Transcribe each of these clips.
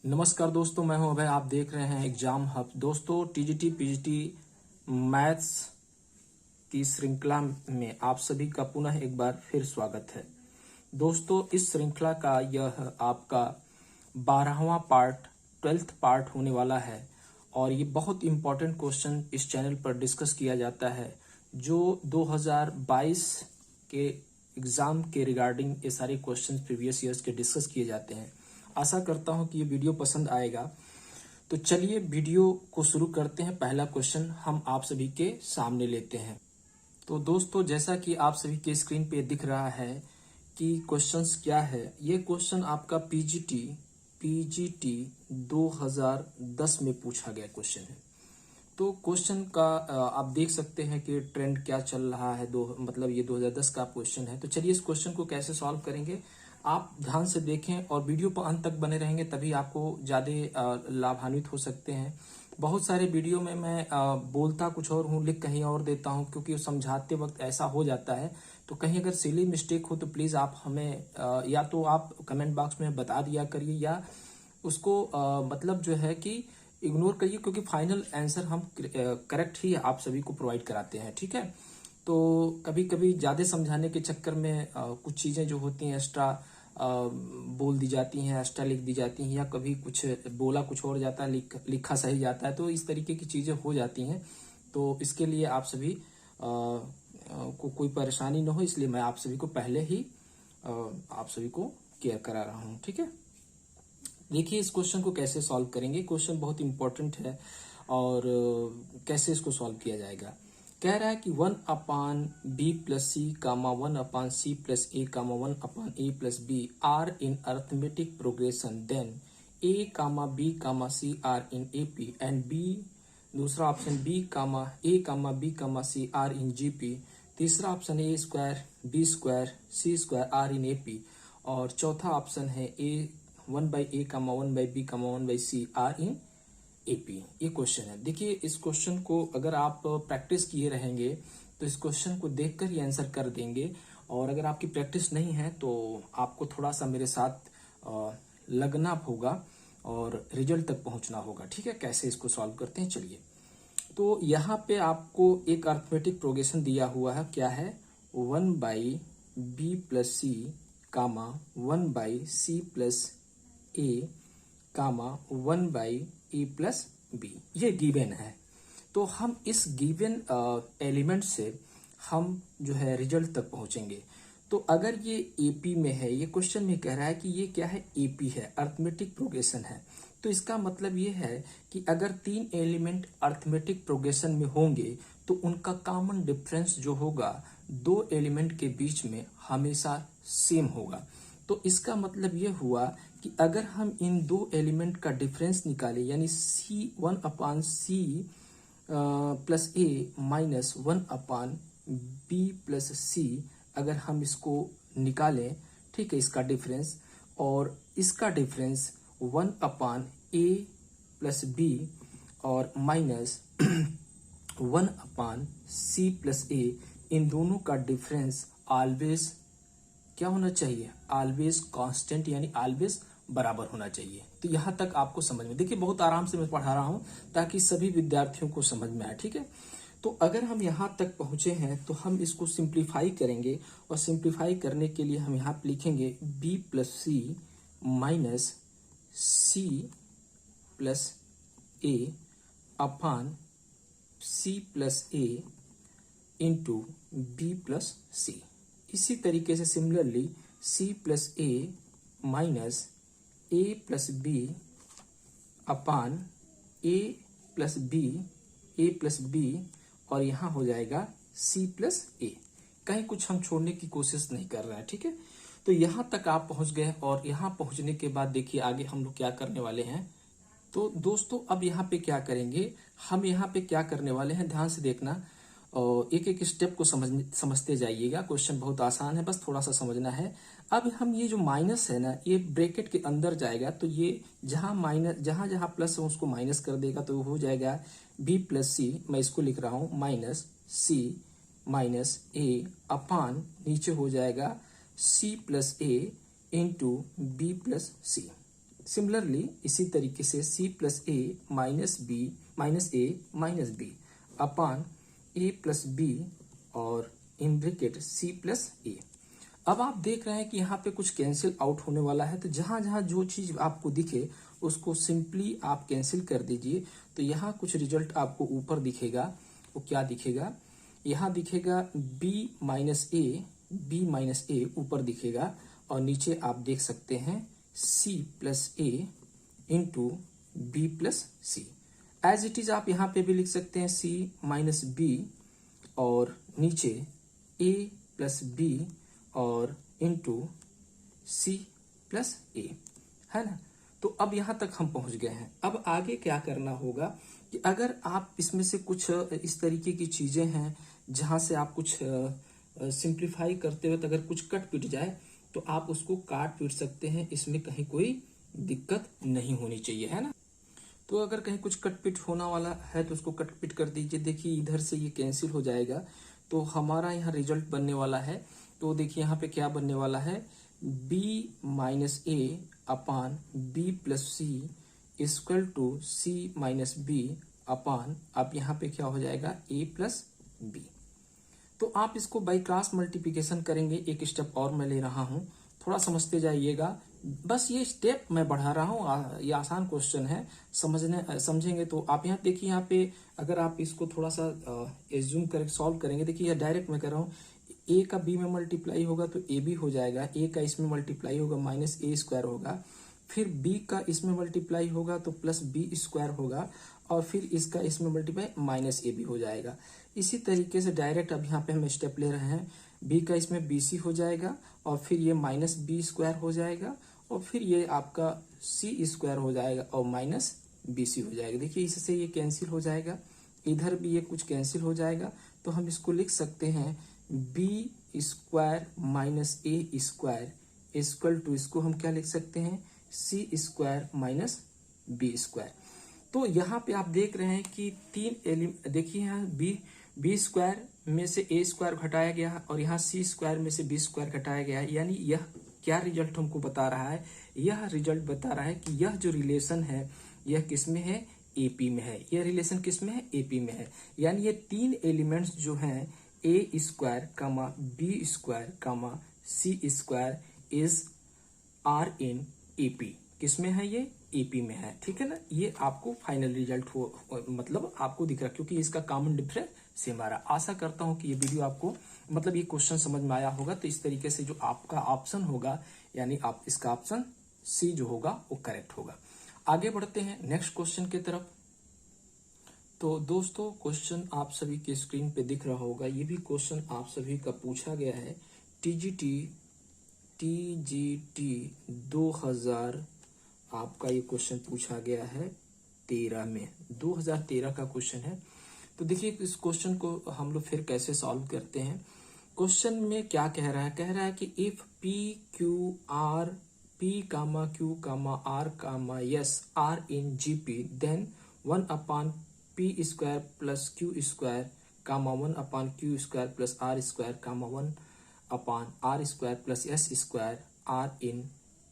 नमस्कार दोस्तों, मैं हूं अभय। आप देख रहे हैं एग्जाम हब। दोस्तों, टीजीटी पीजीटी मैथ्स की श्रृंखला में आप सभी का पुनः एक बार फिर स्वागत है। दोस्तों, इस श्रृंखला का यह आपका 12वां पार्ट 12th पार्ट होने वाला है और ये बहुत इंपॉर्टेंट क्वेश्चन इस चैनल पर डिस्कस किया जाता है जो 2022 के एग्जाम के रिगार्डिंग ये सारे क्वेश्चन प्रीवियस ईयर्स के डिस्कस किए जाते हैं। आशा करता हूं कि ये वीडियो पसंद आएगा। तो चलिए वीडियो को शुरू करते हैं। पहला क्वेश्चन हम आप सभी के सामने लेते हैं। तो दोस्तों, जैसा कि आप सभी के स्क्रीन पे दिख रहा है कि क्वेश्चंस क्या है। ये क्वेश्चन आपका पीजीटी 2010 में पूछा गया क्वेश्चन है। तो क्वेश्चन का आप देख सकते हैं कि ट्रेंड क्या चल रहा है। मतलब ये 2010 का क्वेश्चन है। तो चलिए इस क्वेश्चन को कैसे सॉल्व करेंगे, आप ध्यान से देखें और वीडियो पर अंत तक बने रहेंगे, तभी आपको ज्यादा लाभान्वित हो सकते हैं। बहुत सारे वीडियो में मैं बोलता कुछ और हूँ, लिख कहीं और देता हूँ, क्योंकि समझाते वक्त ऐसा हो जाता है। तो कहीं अगर सिली मिस्टेक हो तो प्लीज आप हमें या तो आप कमेंट बॉक्स में बता दिया करिए या उसको मतलब जो है कि इग्नोर करिए, क्योंकि फाइनल आंसर हम करेक्ट ही आप सभी को प्रोवाइड कराते हैं। ठीक है। तो कभी कभी ज्यादा समझाने के चक्कर में कुछ चीजें जो होती हैं एक्स्ट्रा बोल दी जाती हैं, एक्स्ट्रा लिख दी जाती हैं, या कभी कुछ बोला कुछ और जाता है, लिखा सही जाता है। तो इस तरीके की चीजें हो जाती हैं। तो इसके लिए आप सभी को कोई परेशानी न हो, इसलिए मैं आप सभी को पहले ही आप सभी को केयर करा रहा हूँ। ठीक है। देखिए इस क्वेश्चन को कैसे सॉल्व करेंगे। क्वेश्चन बहुत इंपॉर्टेंट है और कैसे इसको सॉल्व किया जाएगा। कह रहा है कि 1/b+c, 1/c+a, 1/a+b are in arithmetic progression, then a, b, c are in AP and b, दूसरा option a, b, c are in GP, तीसरा option a square, b square, c square are in AP, और चौथा option है a 1/a, 1/b, 1/c are in AP। ये question है। देखिए इस question को अगर आप प्रैक्टिस किए रहेंगे तो इस क्वेश्चन को देखकर ही आंसर कर देंगे, और अगर आपकी प्रैक्टिस नहीं है तो आपको थोड़ा सा मेरे साथ लगना होगा और रिजल्ट तक पहुंचना होगा। ठीक है। कैसे इसको सॉल्व करते हैं, चलिए। तो यहाँ पे आपको एक अरिथमेटिक प्रोग्रेशन दिया हुआ है। क्या है? 1/b+c, 1/c+a, 1/a+b, ये गिवन है। तो हम इस गिवन एलिमेंट से हम जो है रिजल्ट तक पहुंचेंगे। तो अगर ये एपी में है, ये क्वेश्चन में कह रहा है कि ये क्या है, एपी है, अरिथमेटिक प्रोग्रेशन है। तो इसका मतलब ये है कि अगर 3 एलिमेंट अरिथमेटिक प्रोग्रेशन में होंगे तो उनका कॉमन डिफरेंस जो होगा 2 एलिमेंट के बीच में हमेशा सेम होगा। तो इसका मतलब ये हुआ कि अगर हम इन 2 एलिमेंट का डिफरेंस निकालें, यानी c1/c+a माइनस 1/b+c, अगर हम इसको निकालें, ठीक है, इसका डिफरेंस, और इसका डिफरेंस 1/a+b और माइनस 1/c+a, इन दोनों का डिफरेंस ऑलवेज क्या होना चाहिए? ऑलवेज कांस्टेंट, यानी ऑलवेज बराबर होना चाहिए। तो यहां तक आपको समझ में, देखिए बहुत आराम से मैं पढ़ा रहा हूं ताकि सभी विद्यार्थियों को समझ में आए। ठीक है। तो अगर हम यहां तक पहुंचे हैं तो हम इसको सिंप्लीफाई करेंगे, और सिंप्लीफाई करने के लिए हम यहां पे लिखेंगे b+c माइनस c+a अपान c+a इंटू b+c। इसी तरीके से सिमिलरली c+a माइनस a+b अपान a+b, और यहां हो जाएगा c+a। कहीं कुछ हम छोड़ने की कोशिश नहीं कर रहे हैं। ठीक है। तो यहां तक आप पहुंच गए, और यहां पहुंचने के बाद देखिए आगे हम लोग क्या करने वाले हैं। तो दोस्तों अब यहाँ पे क्या करेंगे, हम यहाँ पे क्या करने वाले हैं, ध्यान से देखना और एक एक स्टेप को समझते जाइएगा। क्वेश्चन बहुत आसान है, बस थोड़ा सा समझना है। अब हम ये जो माइनस है ना, ये ब्रैकेट के अंदर जाएगा, तो ये जहां माइनस, जहां जहां प्लस है उसको माइनस कर देगा, तो हो जाएगा b+c, मैं इसको लिख रहा हूं माइनस c माइनस a अपान नीचे हो जाएगा c+a इंटू b+c। सिमिलरली इसी तरीके से c प्लस ए माइनस बी माइनस ए माइनस बी अपान ए प्लस बी और इन ब्रैकेट c प्लस ए। अब आप देख रहे हैं कि यहाँ पे कुछ कैंसिल आउट होने वाला है, तो जहां जहां जो चीज आपको दिखे उसको सिंपली आप कैंसिल कर दीजिए। तो यहाँ कुछ रिजल्ट आपको ऊपर दिखेगा, वो क्या दिखेगा, यहाँ दिखेगा बी माइनस ए ऊपर दिखेगा और नीचे आप देख सकते हैं c plus A into B plus C. As it is आप यहाँ पे भी लिख सकते हैं c माइनस बी और नीचे a प्लस बी और इंटू सी प्लस ए, है ना। तो अब यहां तक हम पहुंच गए हैं। अब आगे क्या करना होगा कि अगर आप इसमें से कुछ इस तरीके की चीजें हैं जहां से आप कुछ सिंप्लीफाई करते वक्त अगर कुछ कट पिट जाए तो आप उसको काट पीट सकते हैं, इसमें कहीं कोई दिक्कत नहीं होनी चाहिए, है ना। तो अगर कहीं कुछ कट पिट होना वाला है तो उसको कट पिट कर दीजिए। देखिए इधर से ये कैंसिल हो जाएगा तो हमारा यहाँ रिजल्ट बनने वाला है। तो देखिए यहाँ पे क्या बनने वाला है, b minus A upon B plus C equal to C minus B upon, अब यहाँ पे क्या हो जाएगा a प्लस बी। तो आप इसको बाई क्लास मल्टीप्लिकेशन करेंगे। एक स्टेप और मैं ले रहा हूँ, थोड़ा समझते जाइएगा, बस ये स्टेप मैं बढ़ा रहा हूँ। ये आसान क्वेश्चन है, समझेंगे तो आप यहाँ देखिए, यहाँ पे अगर आप इसको थोड़ा सा एज्यूम करके सॉल्व करेंगे, देखिए डायरेक्ट मैं कर रहा हूँ, ए का बी में मल्टीप्लाई होगा तो ए बी हो जाएगा, ए का इसमें मल्टीप्लाई होगा माइनस ए स्क्वायर होगा, फिर बी का इसमें मल्टीप्लाई होगा तो प्लस बी स्क्वायर होगा और फिर इसका इसमें मल्टीप्लाई माइनस ए बी हो जाएगा। इसी तरीके से डायरेक्ट अब यहाँ पे हम स्टेप ले रहे हैं, बी का इसमें बी सी हो जाएगा और फिर ये माइनस बी स्क्वायर हो जाएगा और फिर ये आपका सी स्क्वायर हो जाएगा और माइनस बी सी हो जाएगा। देखिए इससे ये कैंसिल हो जाएगा, इधर भी ये कुछ कैंसिल हो जाएगा, तो हम इसको लिख सकते हैं B square minus A square equal to, इसको हम क्या लिख सकते हैं, C square minus B square. तो यहाँ पे आप देख रहे हैं कि तीन एलिमेंट, देखिए यहाँ बी स्क्वायर में से ए स्क्वायर घटाया गया और यहाँ सी स्क्वायर में से बी स्क्वायर घटाया गया है। यानी यह क्या रिजल्ट हमको बता रहा है, यह रिजल्ट बता रहा है कि यह जो रिलेशन है यह किस में है, एपी में है। यह रिलेशन किस में है, एपी में है। यानी ये तीन एलिमेंट्स जो हैं A square comma B square comma C square is are in AP, किसमें है, ये एपी में है, ठीक है ना। ये आपको फाइनल रिजल्ट हो मतलब आपको दिख रहा है क्योंकि इसका कॉमन डिफरेंस सेम आ रहा। आशा करता हूं कि ये वीडियो आपको मतलब ये क्वेश्चन समझ में आया होगा। तो इस तरीके से जो आपका ऑप्शन होगा यानी आप इसका ऑप्शन सी जो होगा वो करेक्ट होगा। आगे बढ़ते हैं नेक्स्ट क्वेश्चन की तरफ। तो दोस्तों क्वेश्चन आप सभी के स्क्रीन पे दिख रहा होगा, ये भी क्वेश्चन आप सभी का पूछा गया है टीजीटी 2000 आपका ये क्वेश्चन पूछा गया है 13 में, 2013 का क्वेश्चन है। तो देखिए इस क्वेश्चन को हम लोग फिर कैसे सॉल्व करते हैं। क्वेश्चन में क्या कह रहा है कि if P Q R P comma Q comma R comma S are in GP then 1 P square plus Q square comma 1 Q square plus R square comma 1 R square plus S square are in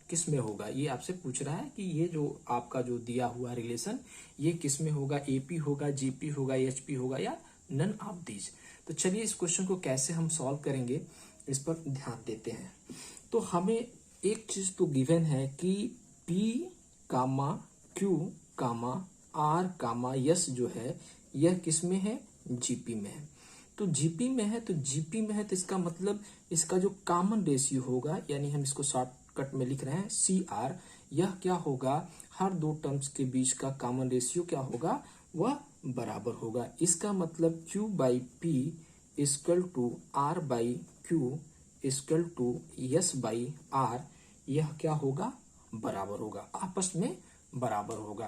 किस में होगा। ये आपसे पूछ रहा है कि ये जो आपका जो दिया हुआ रिलेशन ये किस में होगा, एपी होगा, जीपी होगा, एचपी होगा या नन ऑफ दीज। तो चलिए इस क्वेश्चन को कैसे हम सॉल्व करेंगे इस पर ध्यान देते हैं। तो हमें एक चीज तो गिवन है कि P कामा Q कामा R कामा S जो है यह किस में है, जीपी में है। तो जीपी में है तो इसका मतलब इसका जो कॉमन रेशियो होगा यानी हम इसको शॉर्टकट में लिख रहे हैं CR, यह क्या होगा, हर दो टर्म्स के बीच का कॉमन रेशियो क्या होगा, वह बराबर होगा। इसका मतलब Q by P equal to R by Q equal to S by R, यह क्या होगा, बराबर होगा, आपस में बराबर होगा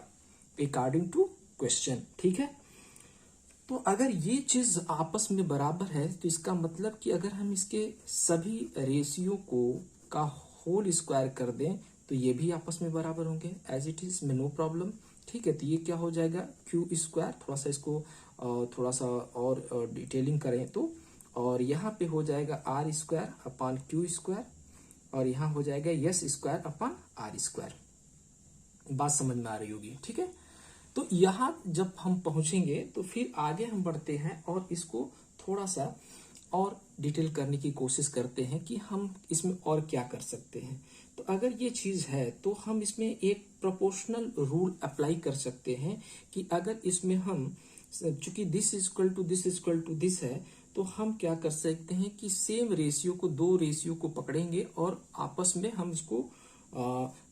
अकॉर्डिंग टू क्वेश्चन, ठीक है। तो अगर ये चीज आपस में बराबर है तो इसका मतलब कि अगर हम इसके सभी रेशियो को का होल स्क्वायर कर दें तो ये भी आपस में बराबर होंगे एज इट इज में नो प्रॉब्लम, ठीक है। तो ये क्या हो जाएगा क्यू स्क्वायर, थोड़ा सा इसको थोड़ा सा और डिटेलिंग करें तो, और यहाँ पे हो जाएगा R square upon Q square और यहाँ हो जाएगा S square upon R square. बात समझ में आ रही होगी, ठीक है। तो यहाँ जब हम पहुंचेंगे तो फिर आगे हम बढ़ते हैं और इसको थोड़ा सा और डिटेल करने की कोशिश करते हैं कि हम इसमें और क्या कर सकते हैं। तो अगर ये चीज है तो हम इसमें एक प्रोपोर्शनल रूल अप्लाई कर सकते हैं कि अगर इसमें हम, चूंकि this equal to this equal to this है, तो हम क्या कर सकते हैं कि सेम रेशियो को, दो रेशियो को पकड़ेंगे और आपस में हम इसको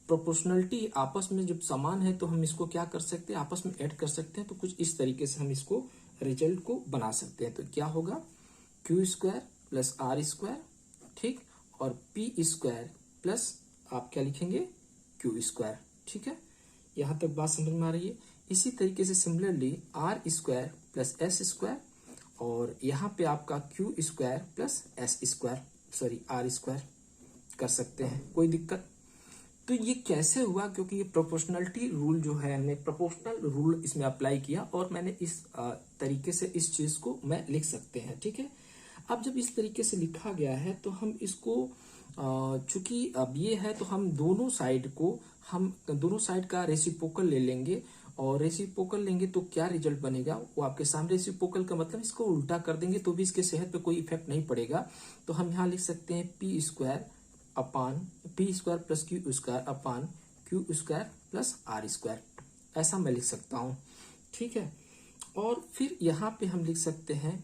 प्रोपोर्शनलिटी आपस में जब समान है तो हम इसको क्या कर सकते हैं, आपस में ऐड कर सकते हैं। तो कुछ इस तरीके से हम इसको रिजल्ट को बना सकते हैं। तो क्या होगा, Q square plus R square, ठीक, और पी स्क्वायर प्लस आप क्या लिखेंगे, क्यू स्क्वायर, ठीक है। यहां तक बात समझ में आ रही है। इसी तरीके से similarly R square plus S square, और यहाँ पे आपका Q square plus S square, sorry R square कर सकते हैं, कोई दिक्कत। तो ये कैसे हुआ, क्योंकि ये प्रोपोर्शनलिटी रूल जो है, हमने प्रोपोर्शनल रूल इसमें अप्लाई किया और मैंने इस तरीके से इस चीज को मैं लिख सकते हैं, ठीक है। अब जब इस तरीके से लिखा गया है तो हम इसको चूंकि अब ये है तो हम दोनों साइड का रेसिप्रोकल ले लेंगे, और रेसिप्रोकल लेंगे तो क्या रिजल्ट बनेगा वो आपके सामने। रेसिप्रोकल का मतलब इसको उल्टा कर देंगे तो भी इसके सेहत पे कोई इफेक्ट नहीं पड़ेगा। तो हम यहाँ लिख सकते हैं P square plus Q square upon Q square plus R square, ऐसा मैं लिख सकता हूं, ठीक है। और फिर यहाँ पे हम लिख सकते हैं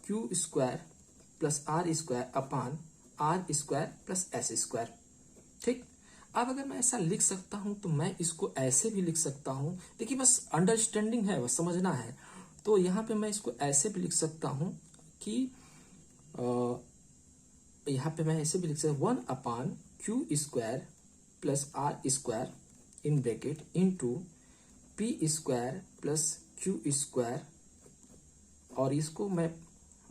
Q square plus R square upon R square plus S square, ठीक। अब अगर मैं ऐसा लिख सकता हूं तो मैं इसको ऐसे भी लिख सकता हूं, देखिए बस अंडरस्टैंडिंग है, बस समझना है। तो यहाँ पे मैं इसको ऐसे भी लिख सकता हूं कि यहाँ पे मैं ऐसे भी लिख सकता हूं 1 upon Q square plus R square in bracket into P square plus Q square, और इसको मैं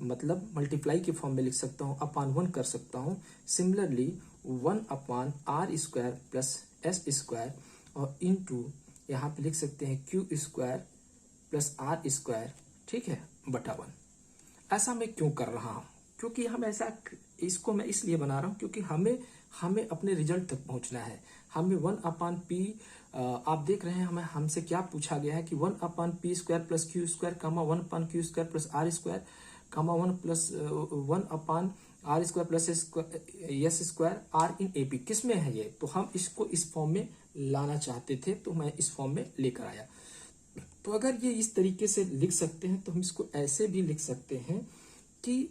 मतलब मल्टीप्लाई के फॉर्म में लिख सकता हूं, अपान 1 कर सकता हूं। Similarly 1 upon R square plus S square, और इनटू यहाँ पे लिख सकते हैं Q square plus R square, ठीक है, बटा 1। ऐसा मैं क्यों कर रहा हूं, क्योंकि हम ऐसा, इसको मैं इसलिए बना रहा हूं क्योंकि हमें अपने रिजल्ट तक पहुंचना है। हमें 1 अपान पी, आप देख रहे हैं हमें हमसे क्या पूछा गया है कि 1 upon P square plus Q square comma 1 upon Q square plus R square comma 1 upon R square plus S square are in AP, किस में है ये। तो हम इसको इस फॉर्म में लाना चाहते थे, तो मैं इस फॉर्म में लेकर आया। तो अगर ये इस तरीके से लिख सकते हैं तो हम इसको ऐसे भी लिख सकते हैं कि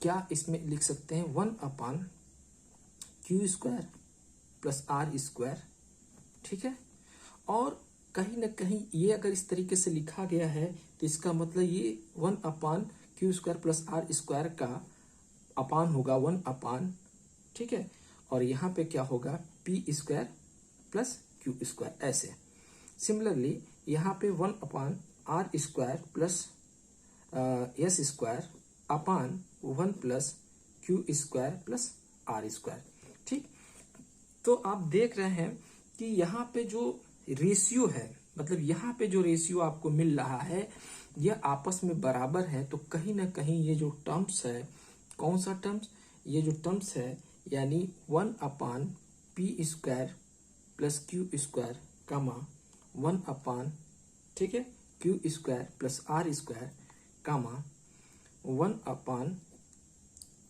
क्या इसमें लिख सकते हैं 1 upon Q square plus R square, ठीक है। और कहीं ना कहीं ये अगर इस तरीके से लिखा गया है तो इसका मतलब ये 1 upon Q square plus R square का अपान होगा 1 अपान, ठीक है, और यहाँ पे क्या होगा P square plus Q square, ऐसे। सिमिलरली यहाँ पे 1 upon R square plus S square upon 1 plus Q square plus R square, ठीक। तो आप देख रहे हैं कि यहाँ पे जो रेशियो है, मतलब यहाँ पे जो रेशियो आपको मिल रहा है यह आपस में बराबर है। तो कहीं ना कहीं ये जो टर्म्स है, कौन सा टर्म्स, ये जो टर्म्स है यानी 1 upon P square plus Q square comma 1 upon, ठीक है, Q square plus R square comma 1 upon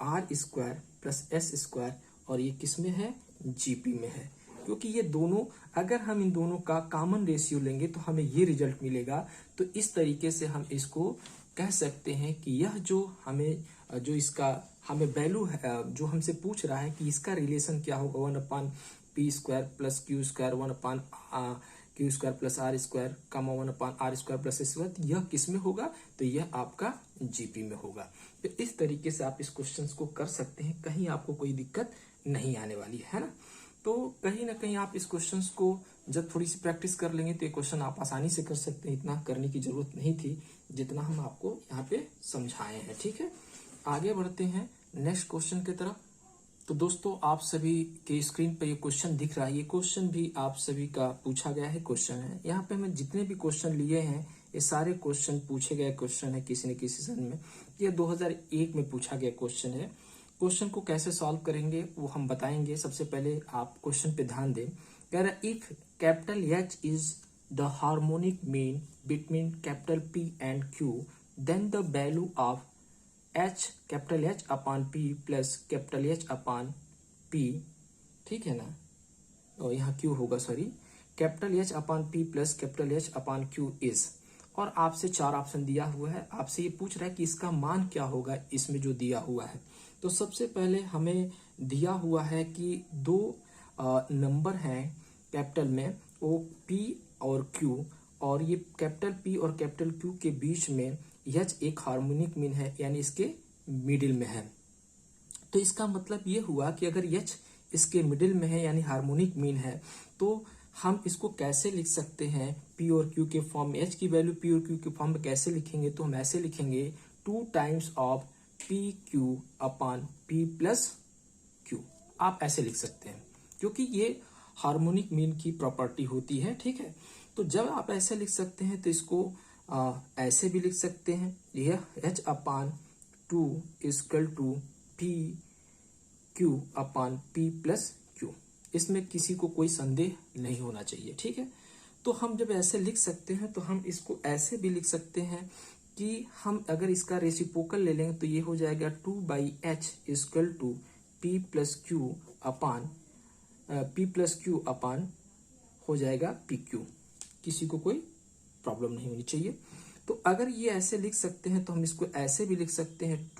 R square plus S square, और ये किस में है, जीपी में है। क्योंकि ये दोनों, अगर हम इन दोनों का कॉमन रेशियो लेंगे तो हमें ये रिजल्ट मिलेगा। तो इस तरीके से हम इसको कह सकते हैं कि यह जो हमें, जो इसका हमें वैल्यू है, जो हमसे पूछ रहा है कि इसका रिलेशन क्या होगा 1 upon P square plus Q square 1 upon Q square plus R square comma 1 upon R square plus S square, यह किस में होगा, तो यह आपका जीपी में होगा। तो इस तरीके से आप इस क्वेश्चन को कर सकते हैं, कहीं आपको कोई दिक्कत नहीं आने वाली है ना। तो कहीं ना कहीं आप इस क्वेश्चन को जब थोड़ी सी प्रैक्टिस कर लेंगे तो ये क्वेश्चन आप आसानी से कर सकते हैं। इतना करने की जरूरत नहीं थी जितना हम आपको यहाँ पे समझाए हैं, ठीक है। आगे बढ़ते हैं नेक्स्ट क्वेश्चन की तरफ। तो दोस्तों आप सभी के स्क्रीन पे ये क्वेश्चन दिख रहा है, ये क्वेश्चन भी आप सभी का पूछा गया है क्वेश्चन है। यहाँ पे मैं जितने भी क्वेश्चन लिए हैं ये सारे क्वेश्चन पूछे गए क्वेश्चन है किसी न किसी सेशन में। ये 2001 में पूछा गया क्वेश्चन है। क्वेश्चन को कैसे सॉल्व करेंगे वो हम बताएंगे। सबसे पहले आप क्वेश्चन पे ध्यान दें। कह रहा है if capital H is the harmonic mean between capital P and Q then the value of H capital H upon P plus capital H upon P, ठीक है ना, और यहाँ क्यू होगा, sorry, capital H upon P plus capital H upon Q is, और आपसे 4 option दिया हुआ है, आपसे ये पूछ रहा है कि इसका मान क्या होगा इसमें जो दिया हुआ है। तो सबसे पहले हमें दिया हुआ है कि 2 नंबर हैं कैपिटल में, वो पी और क्यू, और ये कैपिटल पी और कैपिटल क्यू के बीच में एच एक हार्मोनिक मीन है, यानी इसके मिडिल में है। तो इसका मतलब ये हुआ कि अगर एच इसके मिडिल में है यानी हार्मोनिक मीन है, तो हम इसको कैसे लिख सकते हैं पी और क्यू के फॉर्म में। एच की वैल्यू पी और क्यू के फॉर्म में कैसे लिखेंगे, तो हम ऐसे लिखेंगे 2 times of P Q upon P plus Q, आप ऐसे लिख सकते हैं क्योंकि ये हार्मोनिक मीन की प्रॉपर्टी होती है, ठीक है। तो जब आप ऐसे लिख सकते हैं तो इसको ऐसे भी लिख सकते हैं, यह H upon 2 equal to P Q upon P plus Q, इसमें किसी को कोई संदेह नहीं होना चाहिए, ठीक है। तो हम जब ऐसे लिख सकते हैं तो हम इसको ऐसे भी लिख सकते हैं कि हम अगर इसका रेसिप्रोकल ले लेंगे तो ये हो जाएगा 2/h equal to P plus Q upon P plus Q upon हो जाएगा पी क्यू, किसी को कोई प्रॉब्लम नहीं होनी चाहिए। तो अगर ये ऐसे लिख सकते हैं तो हम इसको ऐसे भी लिख सकते हैं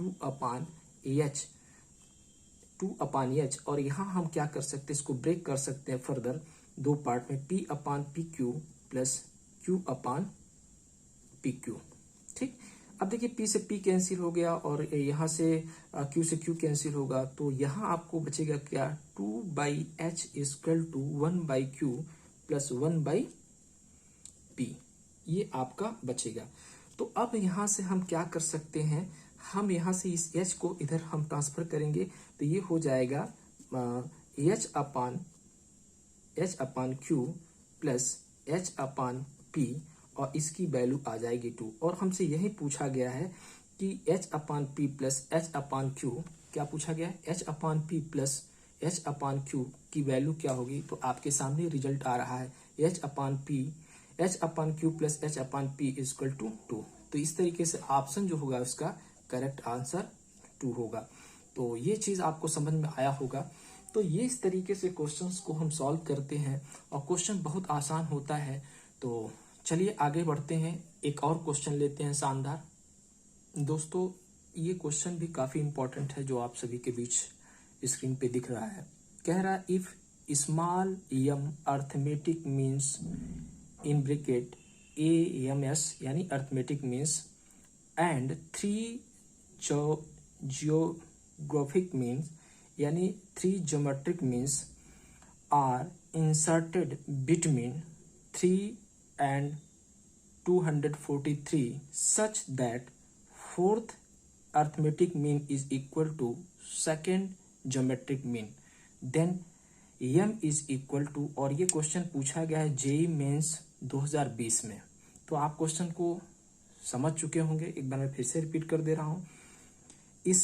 2/h, और यहाँ हम क्या कर सकते हैं, इसको ब्रेक कर सकते हैं फर्दर 2 पार्ट में, p upon P Q plus q upon P Q, ठीक। अब देखिए p से p कैंसिल हो गया और यहाँ से q से q कैंसिल होगा, तो यहाँ आपको बचेगा क्या, 2/h equal to 1/q plus 1/p, ये आपका बचेगा। तो अब यहाँ से हम क्या कर सकते हैं, हम यहाँ से इस h को इधर हम ट्रांसफर करेंगे, तो ये हो जाएगा h upon Q plus h upon p, और इसकी वैल्यू आ जाएगी 2, और हमसे यही पूछा गया है कि h upon p plus h upon q, क्या पूछा गया है, h upon p plus h upon q की वैल्यू क्या होगी, तो आपके सामने रिजल्ट आ रहा है h upon q plus h upon p equal to 2। तो इस तरीके से ऑप्शन जो होगा उसका करेक्ट आंसर 2 होगा। तो ये चीज आपको समझ में आया होगा। तो ये इस तरीके से क्वेश्चंस को हम सॉल्व करते हैं और क्वेश्चन बहुत आसान होता है। तो चलिए आगे बढ़ते हैं, एक और क्वेश्चन लेते हैं शानदार। दोस्तों ये क्वेश्चन भी काफी इंपॉर्टेंट है जो आप सभी के बीच स्क्रीन पे दिख रहा है। कह रहा है if small M arithmetic means in bracket AMS यानी arithmetic means and 3 geographic means यानी 3 geometric means are inserted between 3 and 243 such that fourth arithmetic mean is equal to second geometric mean, then m is equal to, और ये question पूछा गया है JEE mains 2020 में। तो आप क्वेश्चन को समझ चुके होंगे, एक बार मैं फिर से रिपीट कर दे रहा हूँ। If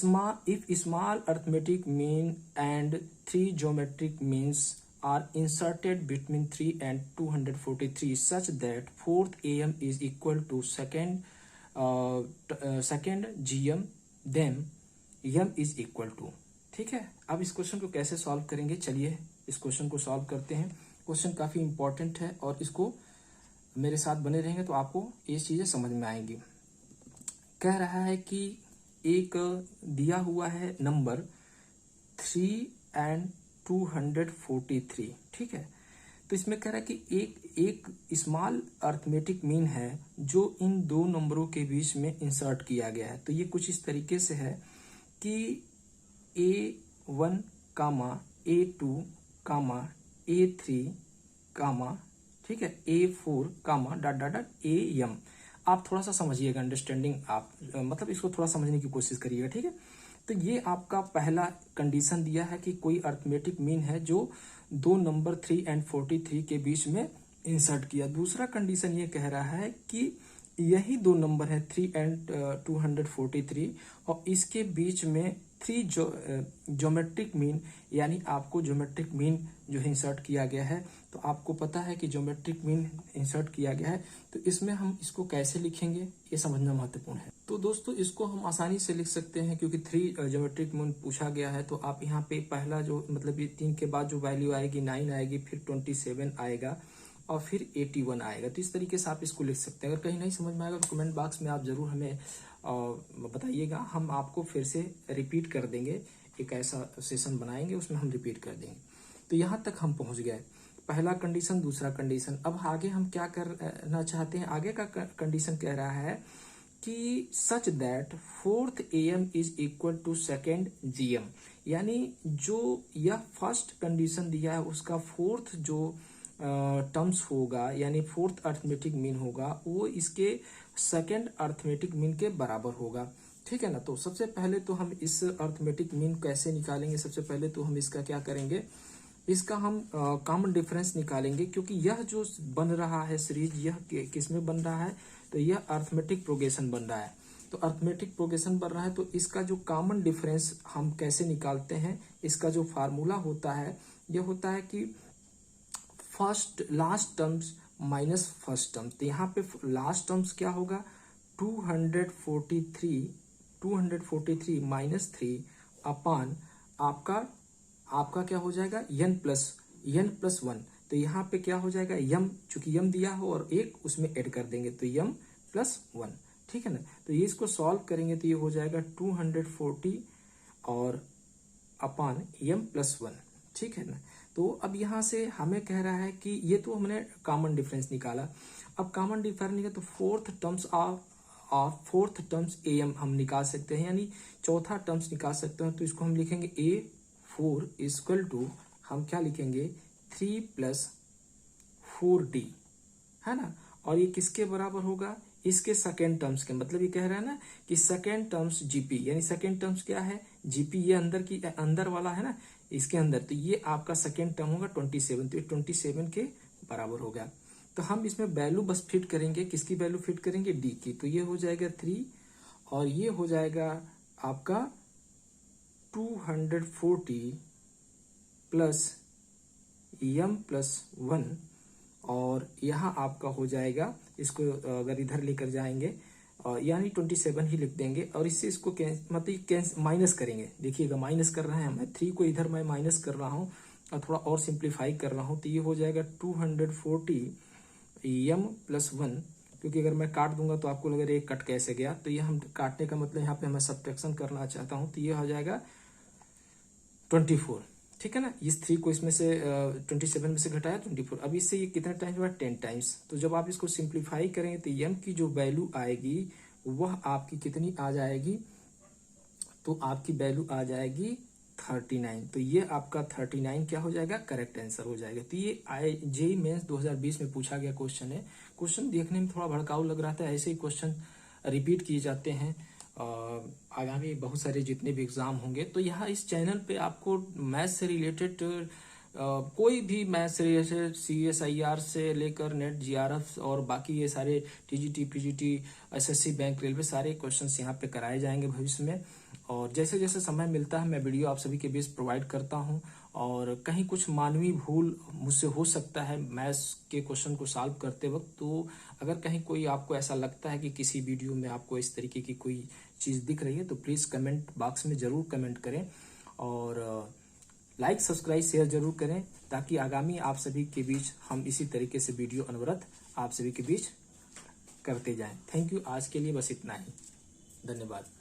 small arithmetic mean and 3 geometric means are inserted between 3 and 243 such that fourth AM is equal to second GM, then M is equal to, ठीक है। अब इस क्वेश्चन को कैसे सॉल्व करेंगे, चलिए इस क्वेश्चन को सॉल्व करते हैं। क्वेश्चन काफी इंपॉर्टेंट है और इसको मेरे साथ बने रहेंगे तो आपको ये चीजें समझ में आएंगी। कह रहा है कि एक दिया हुआ है नंबर 3 and 243, ठीक है। तो इसमें कह रहा है कि एक स्मॉल अर्थमेटिक मीन है जो इन 2 नंबरों के बीच में इंसर्ट किया गया है। तो ये कुछ इस तरीके से है कि A1, A2, A3, ठीक है, A4, AM। आप थोड़ा सा समझिएगा, अंडरस्टैंडिंग आप मतलब इसको थोड़ा समझने की कोशिश करिएगा, ठीक है। तो ये आपका पहला कंडीशन दिया है कि कोई अर्थमेटिक मीन है जो 2 नंबर 3 and 43 के बीच में इंसर्ट किया। दूसरा कंडीशन ये कह रहा है कि यही 2 नंबर है 3 and 243 और इसके बीच में थ्री ज्योमेट्रिक मीन, यानी आपको ज्योमेट्रिक मीन जो है इंसर्ट किया गया है। तो आपको पता है कि ज्योमेट्रिक मीन इंसर्ट किया गया है, तो इसमें हम इसको कैसे लिखेंगे ये समझना महत्वपूर्ण है। तो दोस्तों इसको हम आसानी से लिख सकते हैं, क्योंकि थ्री ज्योमेट्रिक मीन पूछा गया है। तो आप यहाँ पे पहला जो मतलब ये 3 के बाद जो वैल्यू आएगी 9 आएगी, फिर 27 आएगा और फिर 81 आएगा। तो इस तरीके से आप इसको लिख सकते हैं। अगर कहीं नहीं समझ में आएगा तो कमेंट बॉक्स में आप जरूर हमें बताइएगा, हम आपको फिर से रिपीट कर देंगे। एक ऐसा सेशन बनाएंगे उसमें हम रिपीट कर देंगे। तो यहाँ तक हम पहुंच गए, पहला कंडीशन, दूसरा कंडीशन। अब आगे हम क्या करना चाहते हैं, आगे का कंडीशन कह रहा है कि such that fourth AM is equal to second GM, यानी जो यह फर्स्ट कंडीशन दिया है उसका फोर्थ जो टर्म्स होगा, यानी फोर्थ अर्थमेटिक मीन होगा, वो इसके सेकेंड अर्थमेटिक मीन के बराबर होगा। ठीक है ना। तो सबसे पहले तो हम इस अर्थमेटिक मीन कैसे निकालेंगे, सबसे पहले तो हम इसका क्या करेंगे, इसका हम कॉमन डिफरेंस निकालेंगे, क्योंकि यह जो बन रहा है सीरीज, यह किस में बन रहा है, तो यह अर्थमेटिक प्रोग्रेशन बन रहा है। तो अर्थमेटिक प्रोग्रेशन बन रहा है, तो इसका जो कॉमन डिफरेंस हम कैसे निकालते हैं, इसका जो फार्मूला होता है यह होता है कि first last terms minus first terms. तो यहाँ पे लास्ट टर्म्स क्या होगा, 243 माइनस 3 अपान आपका क्या हो जाएगा, n प्लस 1। तो यहाँ पे क्या हो जाएगा, यम, चूंकि यम दिया हो और एक उसमें ऐड कर देंगे तो यम प्लस 1। ठीक है ना। तो ये इसको सॉल्व करेंगे तो ये हो जाएगा 240 और अपान यम प्लस 1। ठीक है ना। तो अब यहाँ से हमें कह रहा है कि ये तो हमने कॉमन डिफरेंस निकाला। अब कॉमन डिफरेंस निकाला तो फोर्थ टर्म्स AM हम निकाल सकते हैं, यानी चौथा टर्म्स निकाल सकते हैं। तो इसको हम लिखेंगे A4 इक्वल टू, हम क्या लिखेंगे, 3 + 4D, है ना। और ये किसके बराबर होगा, इसके सेकेंड टर्म्स के, मतलब ये कह रहा है ना कि सेकेंड टर्म्स GP, यानी सेकेंड टर्म्स क्या है, GP ये अंदर वाला है ना, इसके अंदर। तो ये आपका सेकेंड टर्म होगा 27, तो ये 27 के बराबर हो गया। तो हम इसमें वैल्यू बस फिट करेंगे, किसकी वैल्यू फिट करेंगे, D की। तो ये हो जाएगा 3 और ये हो जाएगा आपका 240 प्लस M प्लस 1, और यहाँ आपका हो जाएगा, इसको अगर इधर लेकर जाएंगे यानी 27 ही लिख देंगे, और इससे इसको मतलब माइनस करेंगे। देखिएगा माइनस कर रहे हैं, मैं 3 को इधर मैं माइनस कर रहा हूँ और थोड़ा और सिंप्लीफाई कर रहा हूँ। तो ये हो जाएगा 240 M प्लस 1, क्योंकि अगर मैं काट दूंगा तो आपको लगेगा एक कट कैसे गया। तो ये हम काटने का मतलब यहाँ पे मैं सब्ट्रैक्शन करना चाहता हूँ। तो ये हो जाएगा 24। ठीक है ना। इस 3 को इसमें से 27 में से घटाया 24। अब इससे ये कितने टाइम्स हुआ, 10 टाइम्स। तो जब आप इसको सिंप्लीफाई करेंगे तो यम की जो वैल्यू आएगी वह आपकी कितनी आ जाएगी, तो आपकी वैल्यू आ जाएगी 39। तो ये आपका 39 क्या हो जाएगा, करेक्ट आंसर हो जाएगा। तो ये JEE मेंस 2020 में पूछा गया क्वेश्चन है। क्वेश्चन देखने में थोड़ा भड़काऊ लग रहा था, ऐसे ही क्वेश्चन रिपीट किए जाते हैं आगामी बहुत सारे जितने भी एग्जाम होंगे। तो यहाँ इस चैनल पे आपको मैथ्स से रिलेटेड कोई भी मैथ्स से रिलेटेड CSIR से लेकर नेट GRF और बाकी ये सारे TGT PGT SSC bank railway सारे क्वेश्चंस यहाँ पे कराए जाएंगे भविष्य में। और जैसे जैसे समय मिलता है मैं वीडियो आप सभी के बीच प्रोवाइड करता हूँ। और कहीं कुछ मानवीय भूल मुझसे हो सकता है मैथ्स के क्वेश्चन को सॉल्व करते वक्त, तो अगर कहीं कोई आपको ऐसा लगता है कि किसी वीडियो में आपको इस तरीके की कोई चीज़ दिख रही है तो प्लीज़ कमेंट बॉक्स में ज़रूर कमेंट करें, और लाइक सब्सक्राइब शेयर जरूर करें, ताकि आगामी आप सभी के बीच हम इसी तरीके से वीडियो अनवरत आप सभी के बीच करते जाएं। Thank you. आज के लिए बस इतना ही, धन्यवाद।